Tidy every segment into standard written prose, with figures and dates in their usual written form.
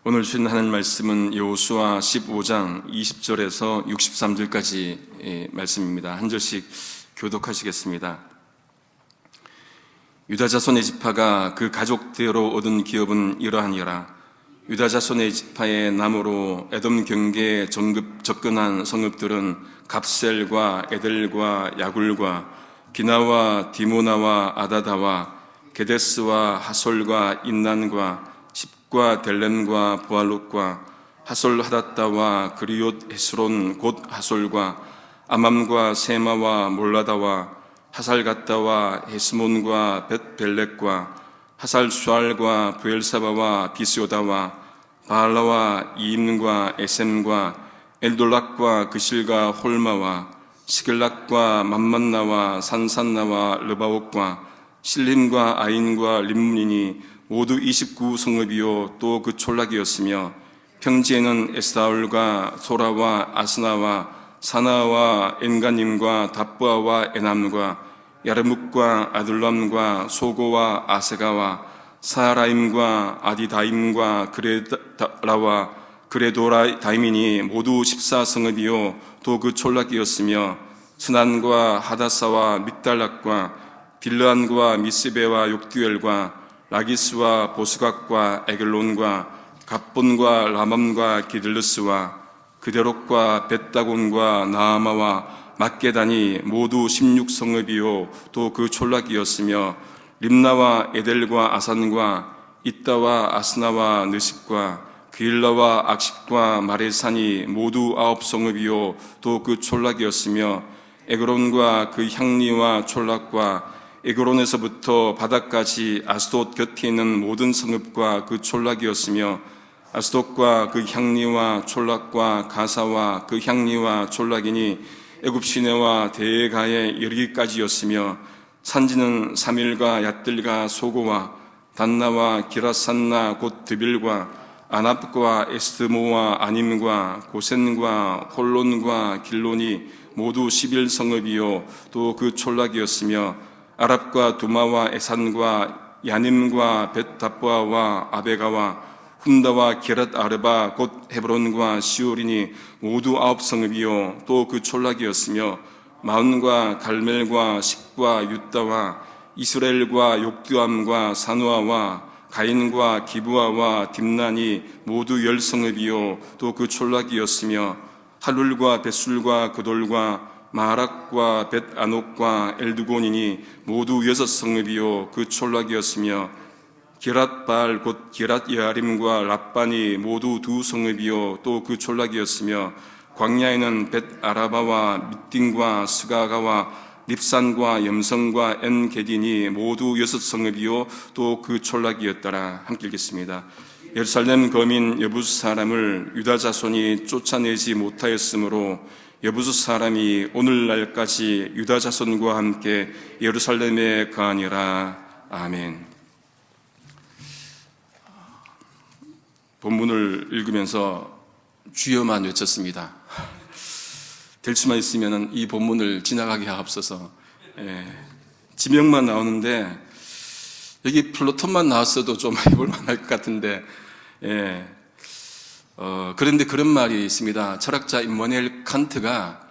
오늘 주신 하나님 말씀은 여호수아 15장 20절에서 63절까지 말씀입니다. 한 절씩 교독하시겠습니다. 유다 자손의 지파가 그 가족대로 얻은 기업은 이러하니라. 유다 자손의 지파의 남으로 에돔 경계에 접근한 성읍들은 갑셀과 에델과 야굴과 기나와 디모나와 아다다와 게데스와 하솔과 인난과 과 델렘과 부알롯과 하솔 하닷다와 그리옷 헤스론 곧 하솔과 아맘과 세마와 몰라다와 하살갓다와 헤스몬과 벳벨렉과 하살 수알과 부엘사바와 비스요다와 바알라와 이임과 에셈과 엘돌락과 그실과 홀마와 시글락과 맘만나와 산산나와 르바옥과 실림과 아인과 림문이니 모두 29성읍이요 또 그 촌락이었으며 평지에는 에스다올과 소라와 아스나와 사나와 엔가님과 답부아와 에남과 야르묵과 아둘람과 소고와 아세가와 사라임과 아디다임과 그레다라와 그레도라다임이니 모두 14성읍이요 또 그 촌락이었으며 스난과 하다사와 믹달락과 빌르안과 미스베와 욕두엘과 라기스와 보스각과 에글론과 갑본과 라맘과 기들르스와 그데롯과 벳다곤과 나아마와 막게다니 모두 16성읍이요 또 그 촌락이었으며 림나와 에델과 아산과 이따와 아스나와 느십과 그일라와 악십과 마레산이 모두 9성읍이요 또 그 촌락이었으며 에그론과 그 향리와 촌락과 에그론에서부터 바다까지 아스돗 곁에 있는 모든 성읍과 그 촌락이었으며 아스돗과 그 향리와 촌락과 가사와 그 향리와 촌락이니 애굽 시내와 대가에 이르기까지였으며 산지는 사밀과 얏들과 소고와 단나와 기라산나 곧 드빌과 아납과 에스드모와 아님과 고센과 홀론과 길론이 모두 11성읍이요 또 그 촌락이었으며 아랍과 두마와 에산과 야님과 벳다부아와 아베가와 훔다와 기랏 아르바 곧 헤브론과 시올이니 모두 9성읍이요 또 그 촌락이었으며 마흔과 갈멜과 십과 유다와 이스라엘과 욕두암과 사누아와 가인과 기부아와 딥난이 모두 10성읍이요 또 그 촌락이었으며 할룰과 벳술과 그돌과 마락과 벳아녹과 엘드곤이니 모두 6성읍이요 그 촌락이었으며 기랏발 곧 기랏여아림과 랍반이 모두 2성읍이요 또 그 촌락이었으며 광야에는 벳아라바와 밑딘과 스가가와 립산과 염성과 엔게딘이 모두 6성읍이요 또 그 촌락이었더라. 함께 읽겠습니다. 예루살렘 거민 여부수 사람을 유다 자손이 쫓아내지 못하였으므로 여부수 사람이 오늘날까지 유다 자손과 함께 예루살렘에 거하니라. 아멘. 본문을 읽으면서 주여만 외쳤습니다. 될 수만 있으면 이 본문을 지나가게 하옵소서. 지명만 나오는데 여기 플로톤만 나왔어도 좀 해볼 만할 것 같은데 그런데 그런 말이 있습니다. 철학자 임마누엘 칸트가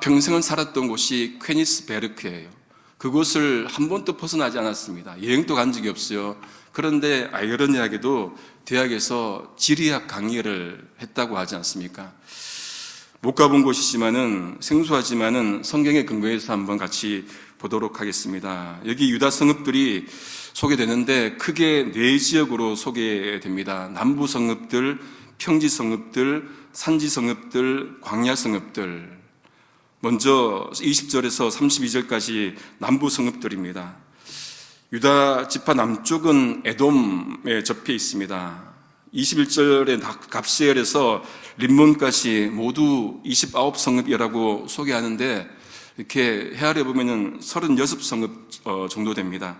평생을 살았던 곳이 퀘니스베르크예요. 그곳을 한 번도 벗어나지 않았습니다. 여행도 간 적이 없어요. 그런데 아이러니하게도 대학에서 지리학 강의를 했다고 하지 않습니까? 못 가본 곳이지만은 생소하지만은 성경의 근거에서 한번 같이 보도록 하겠습니다. 여기 유다 성읍들이 소개되는데 크게 4지역으로 소개됩니다. 남부 성읍들, 평지 성읍들, 산지 성읍들, 광야 성읍들. 먼저 20절에서 32절까지 남부 성읍들입니다. 유다 지파 남쪽은 에돔에 접해 있습니다. 21절에 갑세엘에서 림몬까지 모두 29성읍이라고 소개하는데 이렇게 헤아려 보면은 36성읍 정도 됩니다.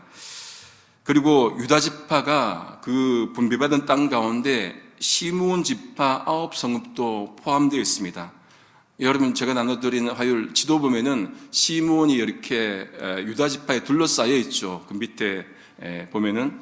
그리고 유다 지파가 그 분배받은 땅 가운데 시므온 지파 9성읍도 포함되어 있습니다. 여러분 제가 나눠드린 화요일 지도 보면은 시므온이 이렇게 유다 지파에 둘러싸여 있죠. 그 밑에 보면은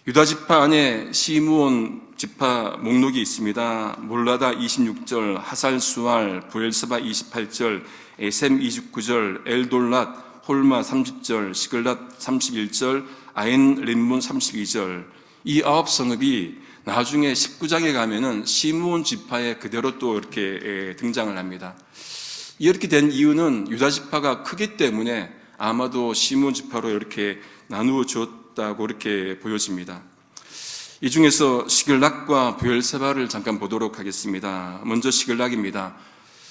유다 지파 안에 시므온 지파 목록이 있습니다. 몰라다 26절, 하살수알, 부엘세바 28절, 에셈 29절, 엘돌랏, 홀마 30절, 시글랏 31절, 아인 림문 32절. 이 9성읍이 나중에 19장에 가면은 시므온 지파에 그대로 또 이렇게 등장을 합니다. 이렇게 된 이유는 유다 지파가 크기 때문에 아마도 시므온 지파로 이렇게 나누어 주었다고 이렇게 보여집니다. 이 중에서 시글락과 부엘세바를 잠깐 보도록 하겠습니다. 먼저 시글락입니다.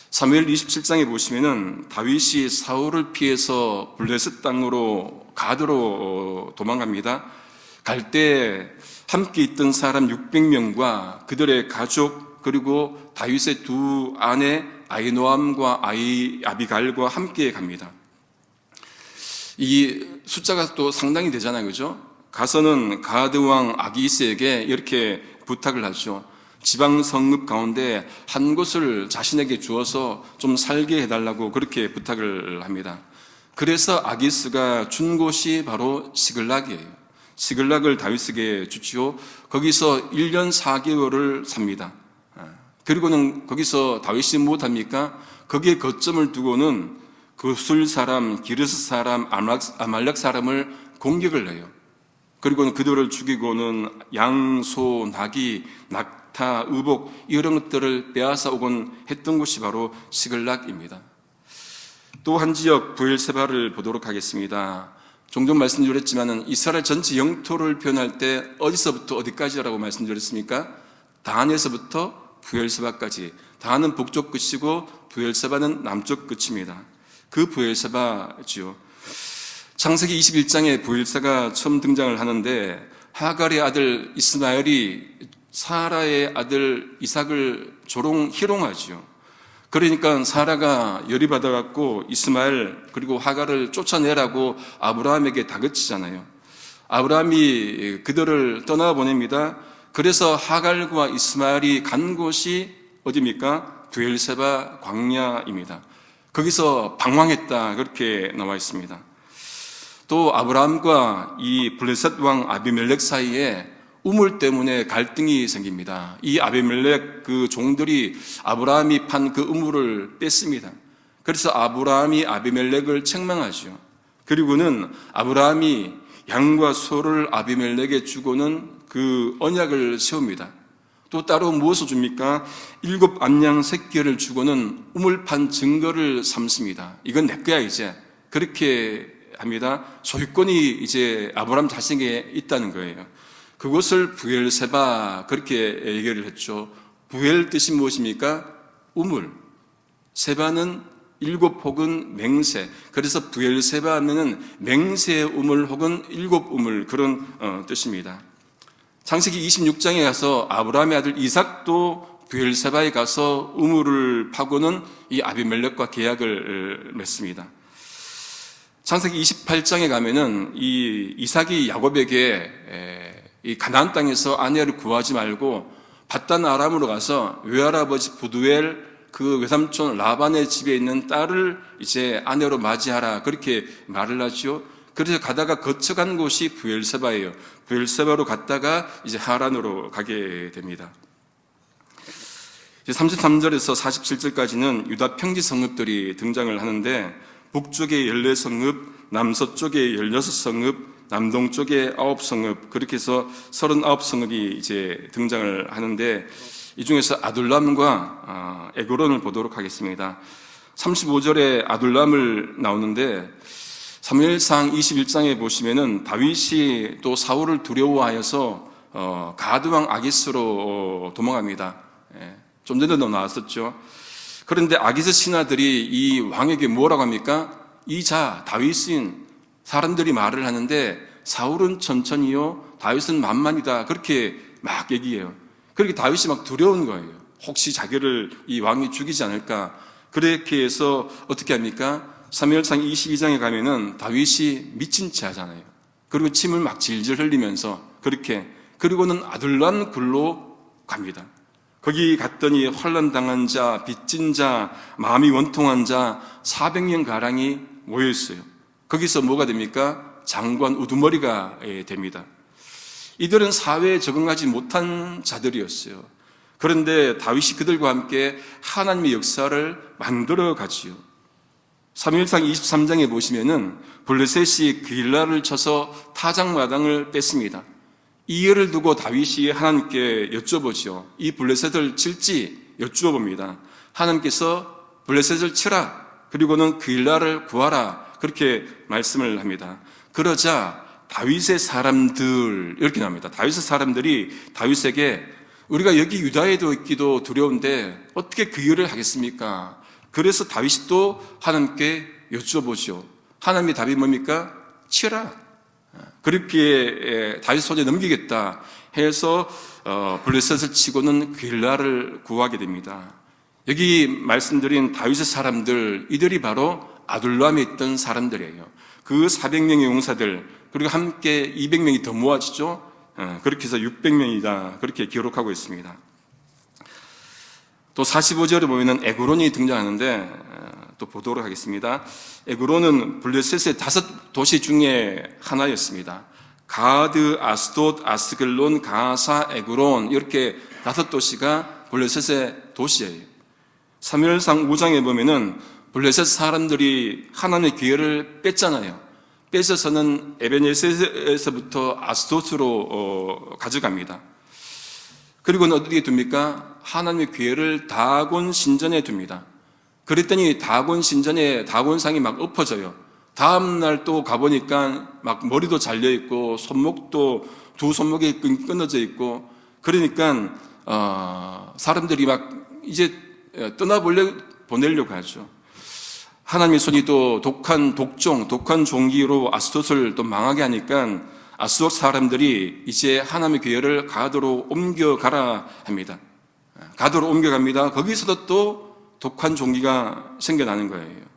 사무엘 27장에 보시면은 다윗이 사울을 피해서 블레셋 땅으로 가드로 도망갑니다. 갈 때 함께 있던 사람 600명과 그들의 가족 그리고 다윗의 두 아내 아히노암과 아비갈과 함께 갑니다. 이 숫자가 또 상당히 되잖아요, 그죠? 가서는 가드 왕 아기스에게 이렇게 부탁을 하죠. 지방 성읍 가운데 한 곳을 자신에게 주어서 좀 살게 해달라고 그렇게 부탁을 합니다. 그래서 아기스가 준 곳이 바로 시글락이에요. 시글락을 다윗에게 주지요. 거기서 1년 4개월을 삽니다. 그리고는 거기서 다윗이 무엇합니까? 거기에 거점을 두고는 그술 사람, 기르스 사람, 아말렉 사람을 공격을 해요. 그리고는 그들을 죽이고는 양, 소, 나귀, 낙타, 의복 이런 것들을 빼앗아 오곤 했던 곳이 바로 시글락입니다. 또 한 지역 부엘세바를 보도록 하겠습니다. 종종 말씀드렸지만은 이스라엘 전체 영토를 표현할 때 어디서부터 어디까지라고 말씀드렸습니까? 단에서부터 부엘세바까지. 단은 북쪽 끝이고 부엘세바는 남쪽 끝입니다. 그 부엘세바지요. 창세기 21장에 부엘세바가 처음 등장을 하는데 하갈의 아들 이스마엘이 사라의 아들 이삭을 희롱하지요. 그러니까 사라가 열이 받아갖고 이스마엘 그리고 하갈을 쫓아내라고 아브라함에게 다그치잖아요. 아브라함이 그들을 떠나보냅니다. 그래서 하갈과 이스마엘이 간 곳이 어디입니까? 부엘세바 광야입니다. 거기서 방황했다 그렇게 나와 있습니다. 또 아브라함과 이 블레셋 왕 아비멜렉 사이에 우물 때문에 갈등이 생깁니다. 이 아비멜렉 그 종들이 아브라함이 판 그 우물을 뺐습니다. 그래서 아브라함이 아비멜렉을 책망하죠. 그리고는 아브라함이 양과 소를 아비멜렉에 주고는 그 언약을 세웁니다. 또 따로 무엇을 줍니까? 7 암양 새끼를 주고는 우물 판 증거를 삼습니다. 이건 내 거야 이제. 그렇게 합니다. 소유권이 이제 아브라함 자신에게 있다는 거예요. 그것을 부엘세바 그렇게 얘기를 했죠. 부엘 뜻이 무엇입니까? 우물. 세바는 7 혹은 맹세. 그래서 부엘세바 하면은 맹세의 우물 혹은 7 우물 그런 뜻입니다. 창세기 26장에 가서 아브라함의 아들 이삭도 부엘세바에 가서 우물을 파고는 이 아비멜렉과 계약을 맺습니다. 창세기 28장에 가면은 이 이삭이 야곱에게 이 가나안 땅에서 아내를 구하지 말고 밧단 아람으로 가서 외할아버지 부두엘 그 외삼촌 라반의 집에 있는 딸을 이제 아내로 맞이하라 그렇게 말을 하죠. 그래서 가다가 거쳐간 곳이 부엘세바예요. 부엘세바로 갔다가 이제 하란으로 가게 됩니다. 33절에서 47절까지는 유다 평지 성읍들이 등장을 하는데 북쪽에 14성읍, 남서쪽에 16성읍, 남동쪽에 9성읍, 그렇게 해서 39성읍이 이제 등장을 하는데 이 중에서 아둘람과 에그론을 보도록 하겠습니다. 35절에 아둘람을 나오는데 사무엘상 21장에 보시면은 다윗이 또 사울을 두려워하여서 가드왕 아기스로 도망갑니다. 좀 전에도 나왔었죠. 그런데 아기스 신하들이 이 왕에게 뭐라고 합니까? 이 자 다윗은 사람들이 말을 하는데 사울은 천천히요, 다윗은 만만이다 그렇게 막 얘기해요. 그렇게 다윗이 막 두려운 거예요. 혹시 자기를 이 왕이 죽이지 않을까. 그렇게 해서 어떻게 합니까? 사무엘상 22장에 가면은 다윗이 미친 채 하잖아요. 그리고 침을 막 질질 흘리면서 그렇게, 그리고는 아둘람 굴로 갑니다. 거기 갔더니 환난당한 자, 빚진 자, 마음이 원통한 자 400명 가량이 모여 있어요. 거기서 뭐가 됩니까? 장관 우두머리가 됩니다. 이들은 사회에 적응하지 못한 자들이었어요. 그런데 다윗이 그들과 함께 하나님의 역사를 만들어 가지요. 사무엘상 23장에 보시면은 블레셋이 그일라를 쳐서 타작마당을 뺐습니다. 이 일을 두고 다윗이 하나님께 여쭤보죠. 이 블레셋을 칠지 여쭈어봅니다. 하나님께서 블레셋을 치라, 그리고는 그일라를 구하라, 그렇게 말씀을 합니다. 그러자 다윗의 사람들, 이렇게 나옵니다. 다윗의 사람들이 다윗에게 우리가 여기 유다에도 있기도 두려운데 어떻게 그 일을 하겠습니까? 그래서 다윗이 또 하나님께 여쭤보죠. 하나님의 답이 뭡니까? 치라. 그렇게 다윗 손에 넘기겠다 해서 블레셋을 치고는 그일라를 구하게 됩니다. 여기 말씀드린 다윗의 사람들, 이들이 바로 아둘람에 있던 사람들이에요. 그 400명의 용사들, 그리고 함께 200명이 더 모아지죠. 그렇게 해서 600명이다, 그렇게 기록하고 있습니다. 또 45절에 보면은 에그론이 등장하는데 또 보도록 하겠습니다. 에그론은 블레셋의 5도시 중에 하나였습니다. 가드, 아스돗, 아스글론, 가사, 에그론, 이렇게 5도시가 블레셋의 도시예요. 사무엘상 5장에 보면은 블레셋 사람들이 하나님의 기회를 뺐잖아요. 뺏어서는 에베네셀에서부터 아스돗으로 가져갑니다. 그리고는 어디에 둡니까? 하나님의 기회를 다곤 신전에 둡니다. 그랬더니 다곤 신전에 다곤상이 막 엎어져요. 다음날 또 가보니까 막 머리도 잘려있고 손목도 두 손목이 끊어져 있고, 그러니까 사람들이 막 이제 보내려고 하죠. 하나님의 손이 또 독한 종기로 아스돗을 또 망하게 하니까 아스돗 사람들이 이제 하나님의 교회를 가드로 옮겨가라 합니다. 가드로 옮겨갑니다. 거기서도 또 독한 종기가 생겨나는 거예요.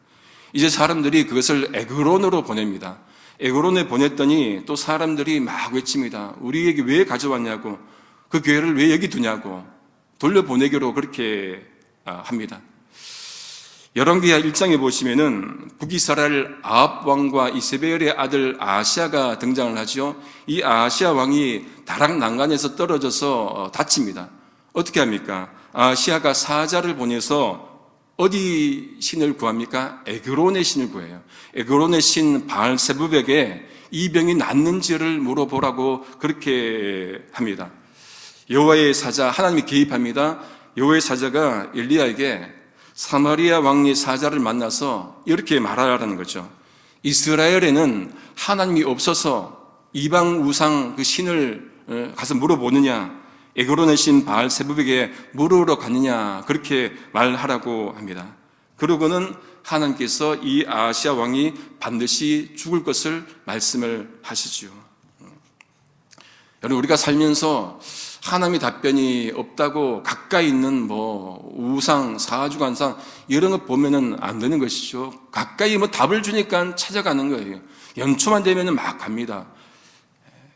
이제 사람들이 그것을 에그론으로 보냅니다. 에그론에 보냈더니 또 사람들이 막 외칩니다. 우리에게 왜 가져왔냐고, 그 교회를 왜 여기 두냐고 돌려보내기로 그렇게 합니다. 열왕기하 1장에 보시면은 북이스라엘 아합 왕과 이세벨의 아들 아하시아가 등장을 하죠. 이 아하시아 왕이 다락 난간에서 떨어져서 다칩니다. 어떻게 합니까? 아하시아가 사자를 보내서 어디 신을 구합니까? 에그론의 신을 구해요. 에그론의 신 바알세부백에 이 병이 낫는지를 물어보라고 그렇게 합니다. 여호와의 사자, 하나님이 개입합니다. 여호와의 사자가 엘리야에게 사마리아 왕의 사자를 만나서 이렇게 말하라는 거죠. 이스라엘에는 하나님이 없어서 이방 우상 그 신을 가서 물어보느냐, 에그론의 신 바알세부백에 물으러 갔느냐, 그렇게 말하라고 합니다. 그러고는 하나님께서 이 아하시아 왕이 반드시 죽을 것을 말씀을 하시죠. 여러분, 우리가 살면서 하나님의 답변이 없다고 가까이 있는 우상, 사주관상 이런 거 보면은 안 되는 것이죠. 가까이 답을 주니까 찾아가는 거예요. 연초만 되면은 막 갑니다.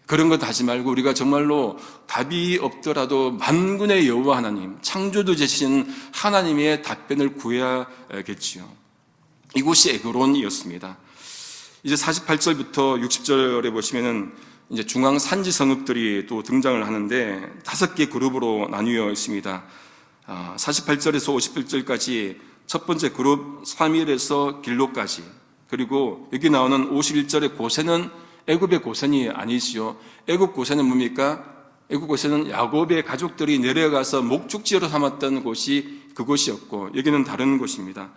그런 것 하지 말고 우리가 정말로 답이 없더라도 만군의 여호와 하나님, 창조주 되신 하나님의 답변을 구해야겠지요. 이곳이 에그론이었습니다. 이제 48절부터 60절에 보시면은 이제 중앙 산지 성읍들이 또 등장을 하는데 5개 그룹으로 나뉘어 있습니다. 48절에서 51절까지 첫 번째 그룹 3일에서 길로까지, 그리고 여기 나오는 51절의 고센은 애굽의 고센이 아니지요. 애굽 고센은 뭡니까? 애굽 고센은 야곱의 가족들이 내려가서 목축지로 삼았던 곳이 그곳이었고, 여기는 다른 곳입니다.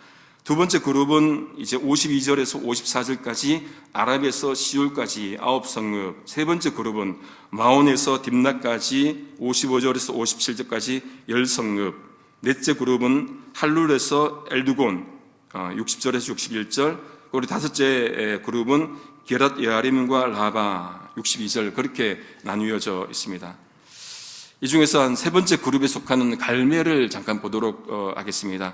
두 번째 그룹은 이제 52절에서 54절까지 아랍에서 시울까지 9성읍. 세 번째 그룹은 마온에서 딥나까지 55절에서 57절까지 10성읍. 넷째 그룹은 할룰에서 엘두곤 60절에서 61절. 그리고 다섯째 그룹은 게랏 여아림과 라바 62절, 그렇게 나뉘어져 있습니다. 이 중에서 한 세 번째 그룹에 속하는 갈멜을 잠깐 보도록 하겠습니다.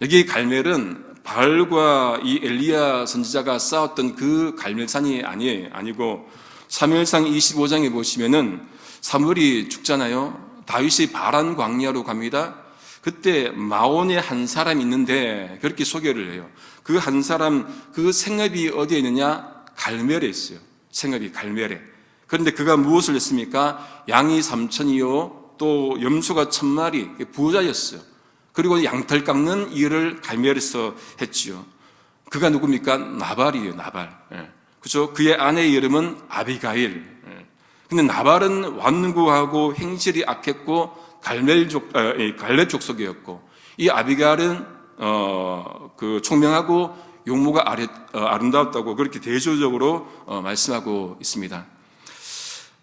여기 갈멜은 바알과 이 엘리야 선지자가 싸웠던 그 갈멜산이 아니고 사무엘상 25장에 보시면은 사무엘이 죽잖아요. 다윗이 바란 광야로 갑니다. 그때 마온에 한 사람이 있는데 그렇게 소개를 해요. 그 한 사람, 그 생업이 어디에 있느냐? 갈멜에 있어요. 생업이 갈멜에. 그런데 그가 무엇을 했습니까? 양이 3천이요, 또 염소가 1,000마리, 부자였어요. 그리고 양털 깎는 일을 갈멜에서 했지요. 그가 누굽니까? 나발이에요, 나발. 그죠? 그의 아내의 이름은 아비가일. 근데 나발은 완고하고 행실이 악했고 갈렙 족속이었고, 이 아비가일은 그 총명하고 용모가 아름다웠다고 그렇게 대조적으로 말씀하고 있습니다.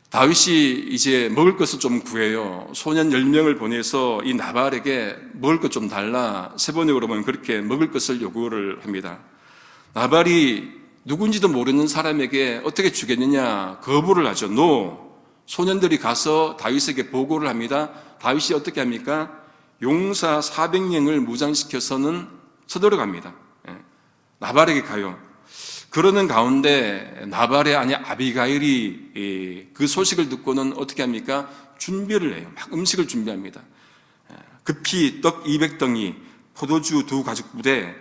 다윗이 이제 먹을 것을 좀 구해요. 소년 10명을 보내서 이 나발에게 먹을 것 좀 달라, 세 번에 그러면 그렇게 먹을 것을 요구를 합니다. 나발이 누군지도 모르는 사람에게 어떻게 주겠느냐 거부를 하죠. 노. 소년들이 가서 다윗에게 보고를 합니다. 다윗이 어떻게 합니까? 용사 400명을 무장시켜서는 서들어갑니다. 나발에게 가요. 그러는 가운데 나발의 아내 아비가일이 그 소식을 듣고는 어떻게 합니까? 준비를 해요. 막 음식을 준비합니다. 급히 떡 200덩이, 포도주 2가죽부대,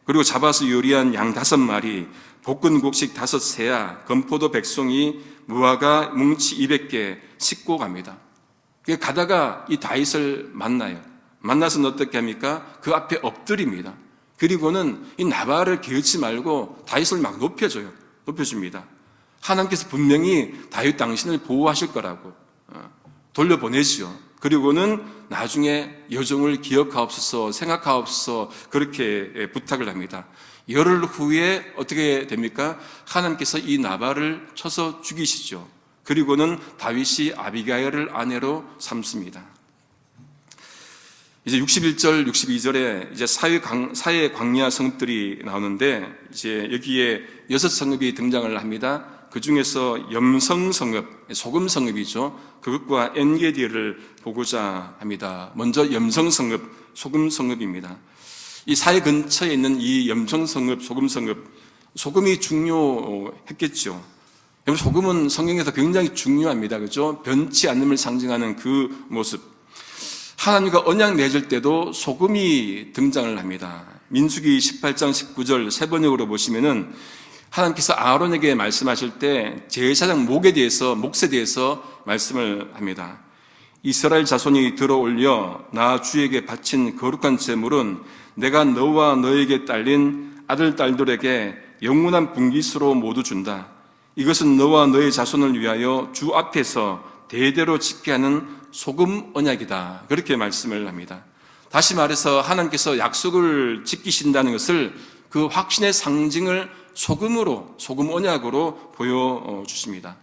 그리고 잡아서 요리한 양 5마리, 볶은 곡식 5세야, 건포도 100송이, 무화과 뭉치 200개 싣고 갑니다. 가다가 이 다윗을 만나요. 만나서는 어떻게 합니까? 그 앞에 엎드립니다. 그리고는 이 나발을 개의치 말고 다윗을 막 높여줍니다. 하나님께서 분명히 다윗 당신을 보호하실 거라고 돌려보내시오. 그리고는 나중에 여종을 기억하옵소서, 생각하옵소서, 그렇게 부탁을 합니다. 열흘 후에 어떻게 됩니까? 하나님께서 이 나발을 쳐서 죽이시죠. 그리고는 다윗이 아비가일을 아내로 삼습니다. 이제 61절, 62절에 이제 사회 광야 성읍들이 나오는데, 이제 여기에 6성읍이 등장을 합니다. 그 중에서 염성 성읍, 소금 성읍이죠. 그것과 엔게디를 보고자 합니다. 먼저 염성 성읍, 소금 성읍입니다. 이 사회 근처에 있는 이 염성 성읍, 소금 성읍, 소금이 중요했겠죠. 소금은 성경에서 굉장히 중요합니다. 그죠? 변치 않음을 상징하는 그 모습. 하나님과 언약 맺을 때도 소금이 등장을 합니다. 민수기 18장 19절 세 번역으로 보시면은 하나님께서 아론에게 말씀하실 때 제사장 몫에 대해서 말씀을 합니다. 이스라엘 자손이 들어올려 나 주에게 바친 거룩한 제물은 내가 너와 너에게 딸린 아들 딸들에게 영원한 분깃으로 모두 준다. 이것은 너와 너의 자손을 위하여 주 앞에서 대대로 지게 하는 소금 언약이다. 그렇게 말씀을 합니다. 다시 말해서 하나님께서 약속을 지키신다는 것을, 그 확신의 상징을 소금 언약으로 보여주십니다.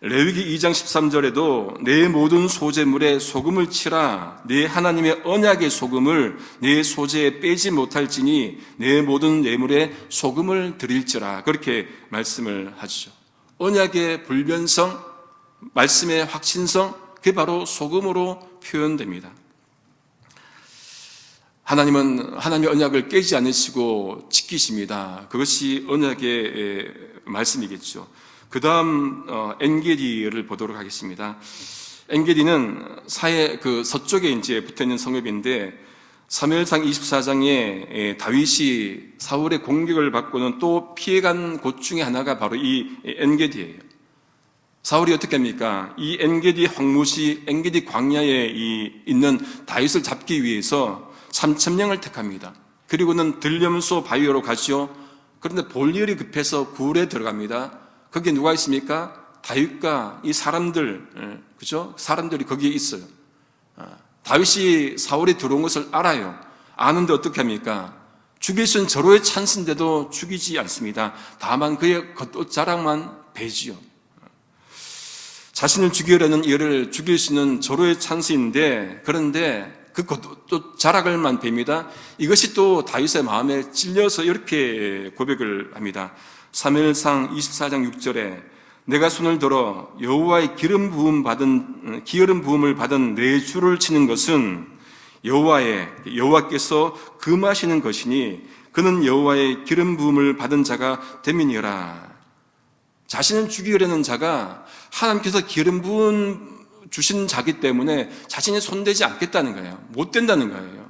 레위기 2장 13절에도 내 모든 소재물에 소금을 치라. 내 하나님의 언약의 소금을 내 소재에 빼지 못할지니 내 모든 예물에 소금을 드릴지라. 그렇게 말씀을 하시죠. 언약의 불변성, 말씀의 확신성, 그게 바로 소금으로 표현됩니다. 하나님은 하나님의 언약을 깨지 않으시고 지키십니다. 그것이 언약의 말씀이겠죠. 그 다음 엔게디를 보도록 하겠습니다. 엔게디는 그 서쪽에 이제 붙어있는 성읍인데, 사무엘상 24장에 다윗이 사울의 공격을 받고는 또 피해간 곳 중에 하나가 바로 이 엔게디예요. 사울이 어떻게 합니까? 이 엔게디 황무시, 엔게디 광야에 있는 다윗을 잡기 위해서 3,000명을 택합니다. 그리고는 들염소 바위로 가죠. 그런데 볼 일이 급해서 굴에 들어갑니다. 거기에 누가 있습니까? 다윗과 이 사람들, 그죠? 사람들이 거기에 있어요. 다윗이 사울이 들어온 것을 알아요. 아는데 어떻게 합니까? 죽일 수 있는 절호의 찬스인데도 죽이지 않습니다. 다만 그의 겉옷 자랑만 베지요. 자신을 죽이려는 이를 죽일 수 있는 절호의 찬스인데, 그런데 그 겉옷 자랑을만 뱀니다. 이것이 또 다윗의 마음에 찔려서 이렇게 고백을 합니다. 사무엘상 24장 6절에 내가 손을 들어 여호와의 기름 부음을 받은 내 주를 치는 것은 여호와께서 금하시는 것이니 그는 여호와의 기름 부음을 받은 자가 됨이니라. 자신을 죽이려는 자가 하나님께서 기름 부음 주신 자기 때문에 자신이 손대지 않겠다는 거예요. 못 된다는 거예요.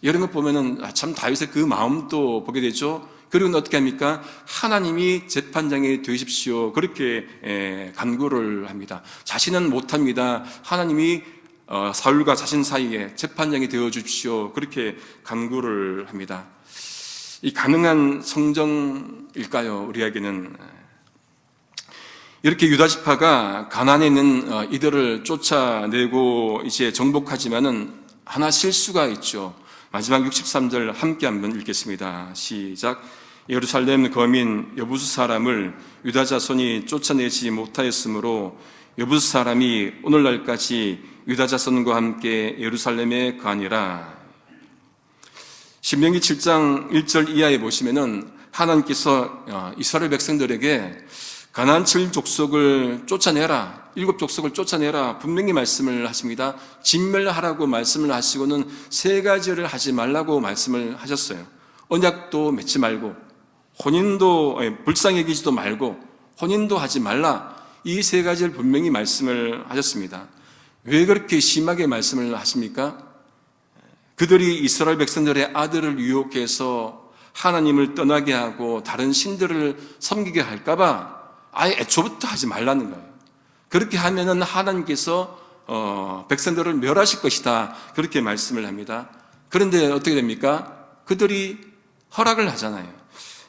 이런 것 보면은 참 다윗의 그 마음도 보게 되죠. 그리고 어떻게 합니까? 하나님이 재판장이 되십시오. 그렇게 간구를 합니다. 자신은 못합니다. 하나님이 사울과 자신 사이에 재판장이 되어 주십시오. 그렇게 간구를 합니다. 이 가능한 성정일까요? 우리에게는 이렇게 유다 지파가 가나안에 있는 이들을 쫓아내고 이제 정복하지만은 하나 실수가 있죠. 마지막 63절 함께 한번 읽겠습니다. 시작. 예루살렘 거민 여부수 사람을 유다 자손이 쫓아내지 못하였으므로 여부수 사람이 오늘날까지 유다 자손과 함께 예루살렘에 거하니라. 신명기 7장 1절 이하에 보시면은 하나님께서 이스라엘 백성들에게 가나안 7족속을 쫓아내라, 7족속을 쫓아내라 분명히 말씀을 하십니다. 진멸하라고 말씀을 하시고는 3가지를 하지 말라고 말씀을 하셨어요. 언약도 맺지 말고, 혼인도 불쌍히 여기지도 말고, 혼인도 하지 말라, 이 3가지를 분명히 말씀을 하셨습니다. 왜 그렇게 심하게 말씀을 하십니까? 그들이 이스라엘 백성들의 아들을 유혹해서 하나님을 떠나게 하고 다른 신들을 섬기게 할까봐 아예 애초부터 하지 말라는 거예요. 그렇게 하면은 하나님께서 백성들을 멸하실 것이다. 그렇게 말씀을 합니다. 그런데 어떻게 됩니까? 그들이 허락을 하잖아요.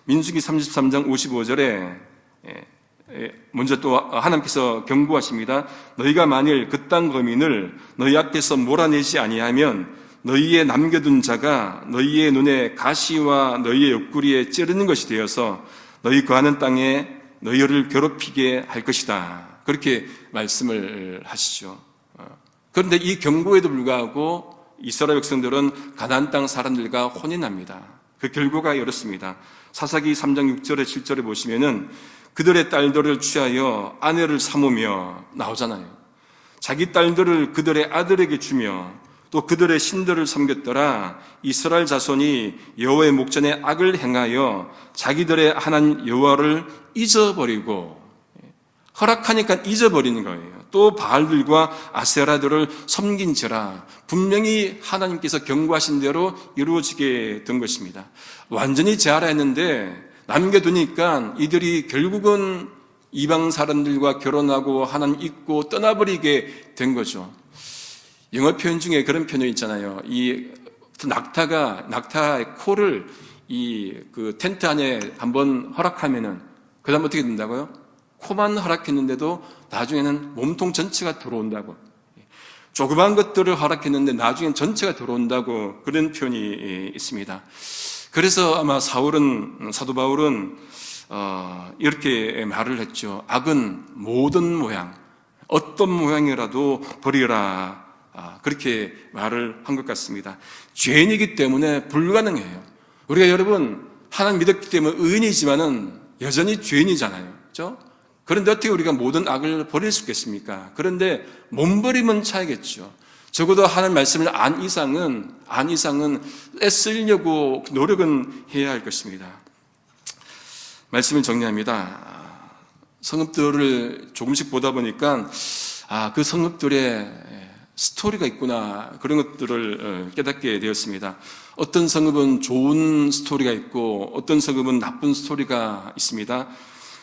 민수기 33장 55절에 먼저 또 하나님께서 경고하십니다. 너희가 만일 그 땅 거민을 너희 앞에서 몰아내지 아니하면 너희의 남겨둔 자가 너희의 눈에 가시와 너희의 옆구리에 찌르는 것이 되어서 너희 거하는 땅에 너희를 괴롭히게 할 것이다. 그렇게 말씀을 하시죠. 그런데 이 경고에도 불구하고 이스라엘 백성들은 가나안 땅 사람들과 혼인합니다. 그 결과가 이렇습니다. 사사기 3장 6절에 7절에 보시면은 그들의 딸들을 취하여 아내를 삼으며 나오잖아요. 자기 딸들을 그들의 아들에게 주며 또 그들의 신들을 섬겼더라. 이스라엘 자손이 여호와의 목전에 악을 행하여 자기들의 하나님 여호와를 잊어버리고, 허락하니까 잊어버리는 거예요. 또 바알들과 아세라들을 섬긴지라. 분명히 하나님께서 경고하신 대로 이루어지게 된 것입니다. 완전히 재활했는데 남겨두니까 이들이 결국은 이방 사람들과 결혼하고 하나님 잊고 떠나버리게 된 거죠. 영어 표현 중에 그런 표현이 있잖아요. 이 낙타의 코를 그 텐트 안에 한번 허락하면은 그 다음 어떻게 된다고요? 코만 허락했는데도 나중에는 몸통 전체가 들어온다고. 조그만 것들을 허락했는데 나중엔 전체가 들어온다고 그런 표현이 있습니다. 그래서 아마 사도 바울은 이렇게 말을 했죠. 악은 모든 모양, 어떤 모양이라도 버리라. 그렇게 말을 한 것 같습니다. 죄인이기 때문에 불가능해요. 우리가 여러분 하나님 믿었기 때문에 의인이지만은 여전히 죄인이잖아요. 그렇죠? 그런데 어떻게 우리가 모든 악을 버릴 수 있겠습니까? 그런데 몸부림은 차이겠죠. 적어도 하나님 말씀을 안 이상은 애쓰려고 노력은 해야 할 것입니다. 말씀을 정리합니다. 성읍들을 조금씩 보다 보니까 그 성읍들의 스토리가 있구나, 그런 것들을 깨닫게 되었습니다. 어떤 성읍은 좋은 스토리가 있고 어떤 성읍은 나쁜 스토리가 있습니다.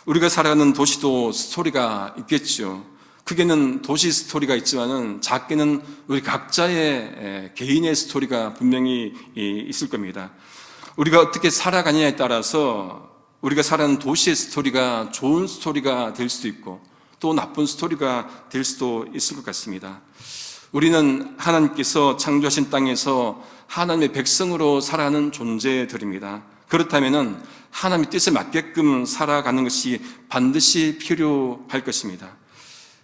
우리가 살아가는 도시도 스토리가 있겠죠. 크게는 도시 스토리가 있지만은 작게는 우리 각자의 개인의 스토리가 분명히 있을 겁니다. 우리가 어떻게 살아가느냐에 따라서 우리가 살아가는 도시의 스토리가 좋은 스토리가 될 수도 있고 또 나쁜 스토리가 될 수도 있을 것 같습니다. 우리는 하나님께서 창조하신 땅에서 하나님의 백성으로 살아가는 존재들입니다. 그렇다면은 하나님의 뜻에 맞게끔 살아가는 것이 반드시 필요할 것입니다.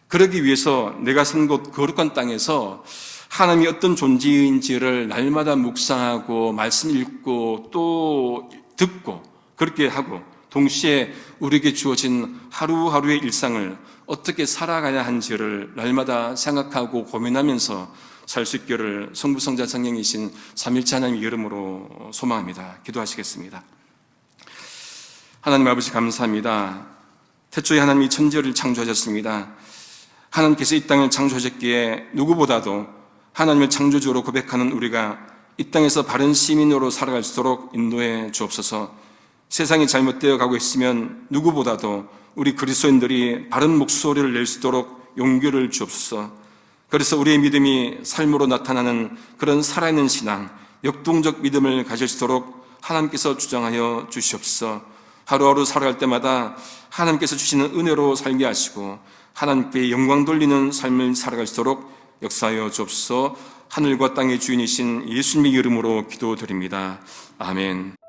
그러기 위해서 내가 산 곳 거룩한 땅에서 하나님이 어떤 존재인지를 날마다 묵상하고 말씀 읽고 또 듣고 그렇게 하고 동시에 우리에게 주어진 하루하루의 일상을 어떻게 살아가야 하는지를 날마다 생각하고 고민하면서 살 수 있기를 성부성자 성령이신 삼일체 하나님의 이름으로 소망합니다. 기도하시겠습니다. 하나님 아버지 감사합니다. 태초에 하나님이 천지를 창조하셨습니다. 하나님께서 이 땅을 창조하셨기에 누구보다도 하나님을 창조주로 고백하는 우리가 이 땅에서 바른 시민으로 살아갈 수 있도록 인도해 주옵소서. 세상이 잘못되어 가고 있으면 누구보다도 우리 그리스도인들이 바른 목소리를 낼 수 있도록 용기를 주옵소서. 그래서 우리의 믿음이 삶으로 나타나는 그런 살아있는 신앙, 역동적 믿음을 가질 수 있도록 하나님께서 주장하여 주시옵소서. 하루하루 살아갈 때마다 하나님께서 주시는 은혜로 살게 하시고 하나님께 영광 돌리는 삶을 살아갈 수 있도록 역사하여 주옵소서. 하늘과 땅의 주인이신 예수님의 이름으로 기도드립니다. 아멘.